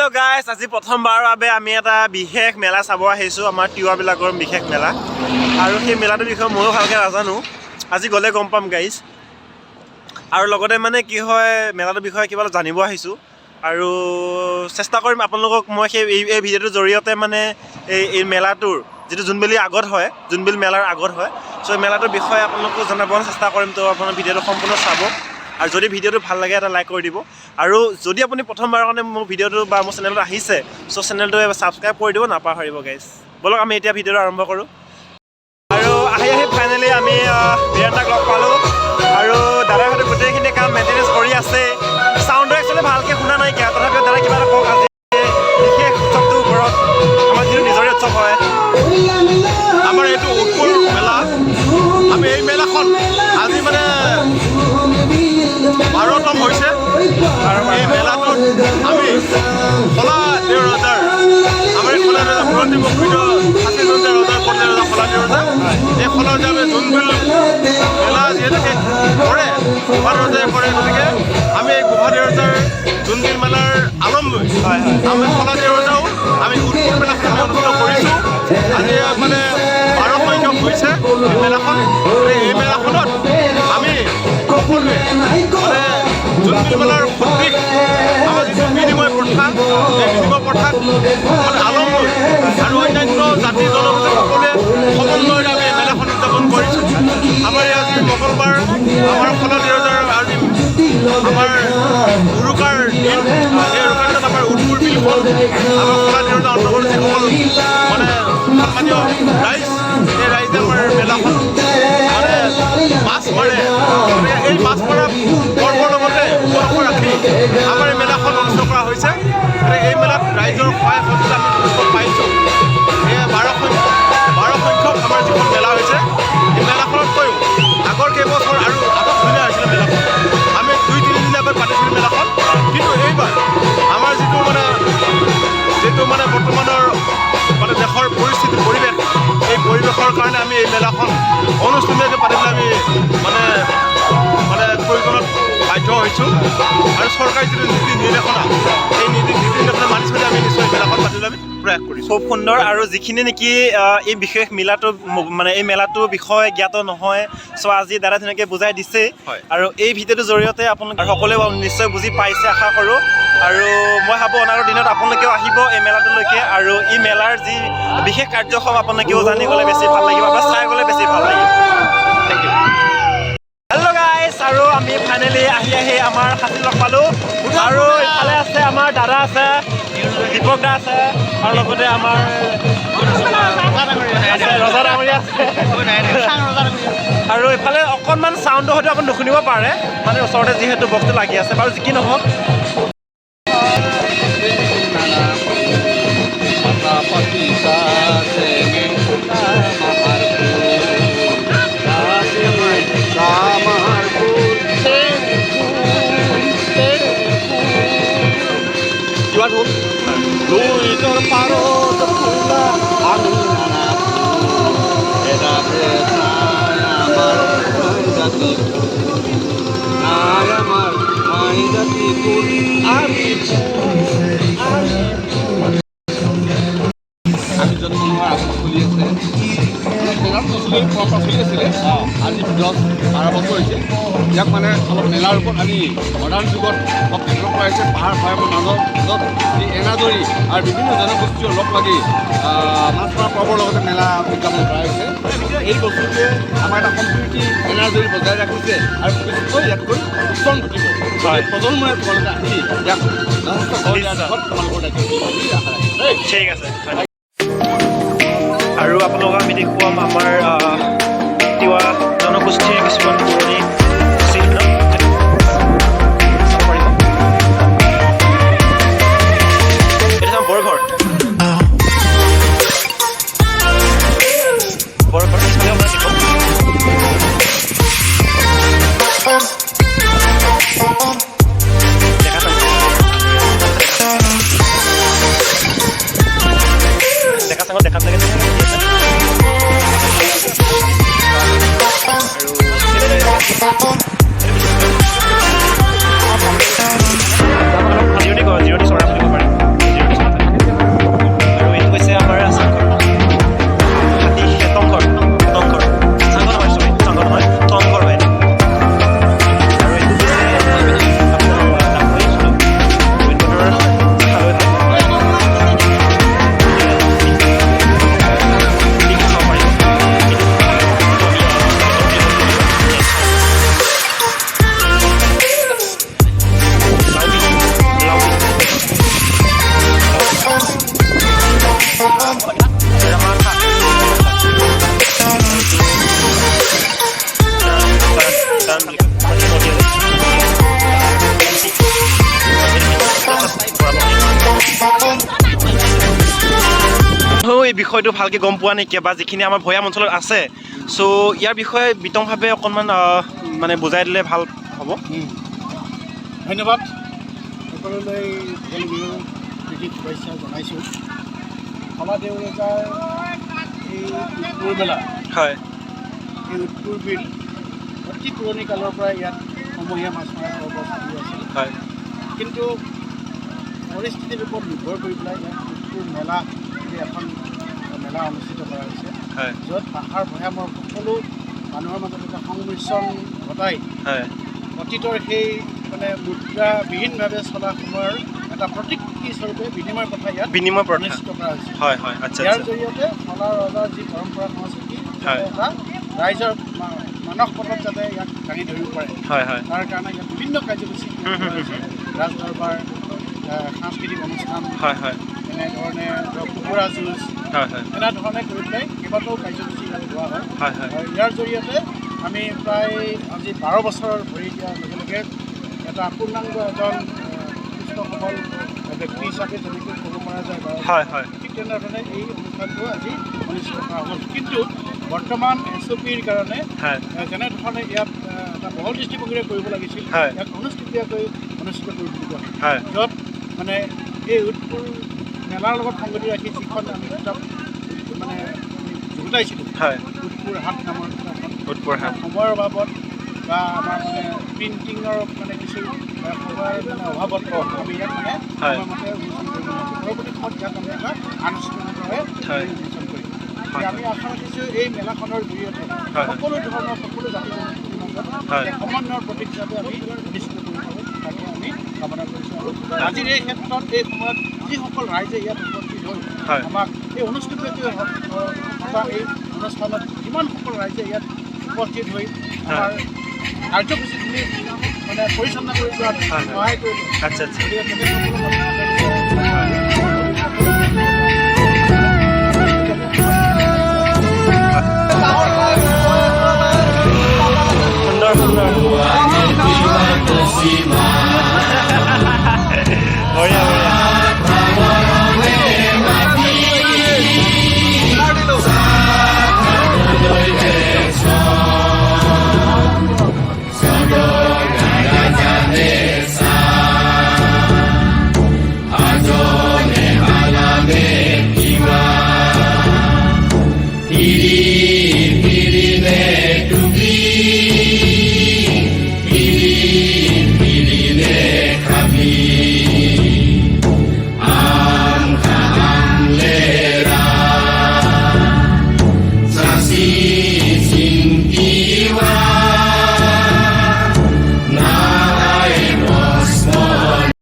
Hello' guys, আজি প্ৰথমবাৰৰ বাবে আমি এটা বিশেষ মেলা চাব আহিছোঁ, আমাৰ তিৱাবিলাকৰ বিশেষ মেলা। আৰু সেই মেলাটোৰ বিষয়ে ময়ো ভালকৈ নাজানো, আজি গ'লে গম পাম গাইজ। আৰু লগতে মানে কি হয়, মেলাটোৰ বিষয়ে কিবা জানিব আহিছোঁ আৰু চেষ্টা কৰিম আপোনালোকক মই এই ভিডিঅ'টোৰ জৰিয়তে মানে এই মেলাটোৰ যিটো জোনবিল আগত হয়, জোনবিল মেলাৰ আগত হয়, চ' এই মেলাটোৰ বিষয়ে আপোনালোকক জনাবলৈ চেষ্টা কৰিম। তো আপোনাৰ ভিডিঅ'টো সম্পূৰ্ণ চাব আৰু যদি ভিডিঅ'টো ভাল লাগে এটা লাইক কৰি দিব। আৰু যদি আপুনি প্ৰথমবাৰৰ কাৰণে মোৰ ভিডিঅ'টো বা মোৰ চেনেলটো আহিছে, চ' চেনেলটো ছাবস্ক্ৰাইব কৰি দিব নাপাহৰিব গাইজ। ব'লক আমি এতিয়া ভিডিঅ'টো আৰম্ভ কৰোঁ। আৰু আহি ফাইনেলি আমি বীৰেন্দ্ৰক লগ পালোঁ আৰু দাদাৰ সৈতে গোটেইখিনি কাম মেইনটেনেঞ্চ কৰি আছে। চাউণ্ডটো একচুৱেলি ভালকৈ শুনা নাইকিয়া, তথাপিও দাদা কিবা এটা কওক আজি বিশেষ উৎসৱটোৰ ওপৰত, আমাৰ যিটো নিজৰে উৎসৱ হয়। আমাৰ এইটো উৎপল মেলা। আমি এই মেলাখন আজি মানে 12তম হৈছে আৰু এই মেলাটোত আমি খোলা দেও ৰজাৰ, আমাৰ এই খোলা ৰজা বুৰঞ্জী প্ৰকৃত ষাঠিজন যে ৰজাৰ কৰ্ণে ৰজা খোলা দেও ৰজা, এই খোলা ৰজা জোনবিল মেলা যিহেতুকে কৰে, গোভা ৰজাই কৰে, গতিকে আমি এই গোভা দেও ৰজাৰ জোনবিল মেলাৰ আলম লৈ আমি খোলা দেও ৰজাও আমি উৎপল মেলাখন অনুষ্ঠিত কৰিছোঁ। আজি মানে 12 সংখ্যক হৈছে এই মেলাখন। এই মেলাখনত আমি সকলোৱে মানে জোনবিল মেলাৰ সদৃশ আমাৰ যিটো বিনিময় প্ৰথা, এই বিনিময় প্ৰথাক মানে আলম লৈ আৰু অন্যান্য জাতি জনগোষ্ঠী সকলোৱে সমন্বয়েৰে আমি এই মেলাখন উদযাপন কৰিছোঁ। আমাৰ এই আজি মঙলবাৰ, আমাৰ খোলা দেও ৰজাৰ আজি আমাৰ উৰুকাৰ দিন। এই উৰুকাৰ দিনত আমাৰ উৎপল বিলখন আমাৰ খোলা দেও ৰজাৰ অন্তৰ্গত যিসকল মানে সন্মানীয় ৰাইজ, এই ৰাইজে আমাৰ মেলাখন মানে মাছ মাৰে। এই মাছ মৰা পৰ্বৰ লগতে উপলক্ষ ৰাখি আমাৰ এই মেলাখন অনুষ্ঠিত কৰা হৈছে। এই মেলাত ৰাইজৰ সহায় সহযোগিতা আমি যথেষ্ট পাইছোঁ। এই 12 সংখ্যক আমাৰ যিখন মেলা হৈছে, এই মেলাখনতকৈও আগৰ কেইবছৰ আৰু ধুনীয়া হৈছিলে মেলাখন। আমি 2-3 দিনীয়াকৈ পাতিছিলোঁ মেলাখন, কিন্তু এইবাৰ আমাৰ যিটো মানে বৰ্তমানৰ মানে দেশৰ পৰিস্থিতি, পৰিৱেশ, এই পৰিৱেশৰ কাৰণে আমি এই মেলাখন অনুষ্ঠানীয়কৈ পাতিবলৈ আমি মানে প্ৰয়োজনত বাধ্য হৈছোঁ। আৰু চৰকাৰী যিটো নীতি নিৰ্দেশনা, এই নীতি নিৰ্দেশনা মানি চলি আমি নিশ্চয় মেলাখন পাতিবলৈ আমি প্ৰয়াস কৰিছোঁ। খুব সুন্দৰ। আৰু যিখিনি নেকি এই বিশেষ মেলাটো মানে এই মেলাটোৰ বিষয়ে জ্ঞাত নহয়, চ' আজি দাদা ধুনীয়াকৈ বুজাই দিছে। আৰু এই ভিডিঅ'টোৰ জৰিয়তে আপোনালোকে সকলোৱে নিশ্চয় বুজি পাইছে আশা কৰোঁ। আৰু মই ভাবোঁ অনাগত দিনত আপোনালোকেও আহিব এই মেলাটোলৈকে, আৰু এই মেলাৰ যি বিশেষ কাৰ্যক্ৰম আপোনালোকেও জানি গ'লে বেছি ভাল লাগিব বা চাই গ'লে বেছি ভাল লাগিব। Thank U. হেল্ল' গাইজ, আৰু আমি ফাইনেলি আহি আমাৰ সাথী লগ পালোঁ। আৰু ইফালে আছে আমাৰ দাদা আছে, দীপক দা আছে, আৰু লগতে আমাৰ ৰজা ডাঙৰীয়া আছে। আৰু ইফালে অকণমান চাউণ্ডটো হয়তো আপুনি নুশুনিব পাৰে, মানে ওচৰতে যিহেতু বস্তু লাগি আছে। বাৰু যি কি নহওক, কিমান হ'ল? লুইতৰ পাৰত ফুলা আমি জন্ম হোৱাৰ আগত চলি আছে, পৰম্পৰা চলি আছিলে। আজি 10-12 বছৰ হৈছে। ইয়াক মানে অলপ মেলাৰ ওপৰত আনি মডাৰ্ণ যুগত অতিক্ৰম কৰাইছে। পাহাৰ ভৈয়ামৰ মাজত যি এনাজৰী আৰু বিভিন্ন জনগোষ্ঠীয় লগ লাগি মাছ মৰা পৰ্বৰ লগতে মেলা উদযাপন কৰা হৈছে। এই বস্তুটোৱে আমাৰ এটা সম্প্ৰীতি এনাজৰী বজাই ৰাখিছে আৰু বিশেষকৈ ইয়াতকৈ উত্তম ঘটিব। প্ৰজন্মই তোমালোকে আহি ইয়াক যথেষ্ট তোমালোকৰ দায়িত্ব বুলি আশা ৰাখিছোঁ। ঠিক আছে। আৰু আপোনালোকক আমি দেখুৱাম আমাৰ তিৱা জনগোষ্ঠীৰ কিছুমান পুৰণি চিহ্ন। চাব পাৰিব। এইটো বৰঘৰ। বৰঘৰ পিছফালে আপোনাৰ দেখুৱাম। দেখাত লাগে জিৰণি চৰা বুলি ক'ব পাৰে। এই বিষয়টো ভালকৈ গম পোৱা নাইকিয়া বা যিখিনি আমাৰ ভৈয়াম অঞ্চলত আছে চ' ইয়াৰ বিষয়ে বিতংভাৱে অকণমান মানে বুজাই দিলে ভাল হ'ব। ধন্যবাদ সকলোলৈ ভোগালী বিহুৰ প্ৰীতি শুভেচ্ছা জনাইছোঁ। খলা দেউৰজাৰ এই উৎপুৰ মেলা, হয় এই উৎপুৰ বিল অতি পুৰণি কালৰ পৰা ইয়াত সমূহীয়া মাছ মৰা পৰ্ব চলি আছিল। হয় কিন্তু পৰিস্থিতিৰ ওপৰত নিৰ্ভৰ কৰি পেলাই ইয়াত উৎপুৰ মেলা বুলি এখন মেলা অনুষ্ঠিত কৰা হৈছে, হয় য'ত পাহাৰ ভৈয়ামৰ সকলো মানুহৰ মাজত এটা সংমিশ্ৰণ ঘটাই হয় অতীতৰ সেই মানে মুদ্ৰাবিহীনভাৱে চলা সময়ৰ এটা প্ৰতিকৃতি স্বৰূপে বিনিময় প্ৰথা ইয়াত বিনিময় প্ৰথা অনুষ্ঠিত কৰা হৈছে। হয় হয় আচ্ছা ইয়াৰ আচ্ছা জৰিয়তে খলা ৰজাৰ যি পৰম্পৰা সংস্কৃতি হয়। এটা ৰাইজৰ মানস পটত যাতে ইয়াক দাঙি ধৰিব পাৰে হয় হয় তাৰ কাৰণে ইয়াত বিভিন্ন কাৰ্যসূচী কৰা হৈছে। ৰাজ দৰবাৰ, সাংস্কৃতিক অনুষ্ঠান, হয় হয় এনেধৰণে ধৰক কুকুৰা যুঁজ, হয় হয় এনেধৰণে কৰি পেলাই কেইবাটাও কাৰ্যসূচী ইয়াত লোৱা হয়। হয় হয় আৰু ইয়াৰ জৰিয়তে আমি প্ৰায় আজি 12 বছৰ ভৰি দিয়াৰ লগে লগে এটা পূৰ্ণাংগ এজন সুস্থ সবল ব্যক্তি হিচাপে যেনেকৈ ক'ব পৰা যায় বাৰু, হয় হয় ঠিক তেনেধৰণে এই অনুষ্ঠানটো আজি অনুষ্ঠিত কৰা হ'ল। কিন্তু বৰ্তমান SOPৰ কাৰণে হয় যেনেধৰণে ইয়াত এটা বহল দৃষ্টিভংগীৰে কৰিব লাগিছিল, হয়। ইয়াক অনুষ্ঠিতীয়াকৈ অনুষ্ঠিত কৰিবলগীয়া হ'ল। হয় য'ত মানে এই উৎপুৰ মেলাৰ লগত সংগতি ৰাখি যিখন আমি কিতাপ মানে যুগুতাইছিলোঁ, হয় উৎপুৰ হাট নামৰ কিতাপখন, উৎপুৰ হাট সময়ৰ অভাৱত বা আমাৰ মানে প্ৰিণ্টিঙৰ মানে কিছু সময়ৰ মানে অভাৱত আমি ইয়াক মানে হয়। সময়মতে উন্মোচন কৰিব নোৱাৰিছোঁ। পৰৱৰ্তী সময়ত ইয়াক আমি এটা আনুষ্ঠানিকভাৱে হয়। উন্মোচন কৰিম। হয়। আমি আশা ৰাখিছোঁ এই মেলাখনৰ জৰিয়তে হয়। সকলো ধৰণৰ সকলো জাতি জনগোষ্ঠীৰ মাজত হয়। এক সমন্বয়ৰ প্ৰতীক হিচাপে আমি প্ৰতিষ্ঠিত কৰিব পাৰোঁ, তাকে আমি কামনা কৰিছোঁ। আৰু আজিৰ এই ক্ষেত্ৰত এই সময়ত যিসকল ৰাইজে ইয়াত উপস্থিত হৈ হয়। আমাক এই অনুষ্ঠিতকৈ থকা এই অনুষ্ঠানত যিমানসকল ৰাইজে ইয়াত উপস্থিত হৈ আমাৰ কাৰ্যসূচীখিনি মানে পৰিচালনা কৰি যোৱাত হয়। সহায় কৰিলে, আচ্ছা আচ্ছা গতিকে তেখেতসকলক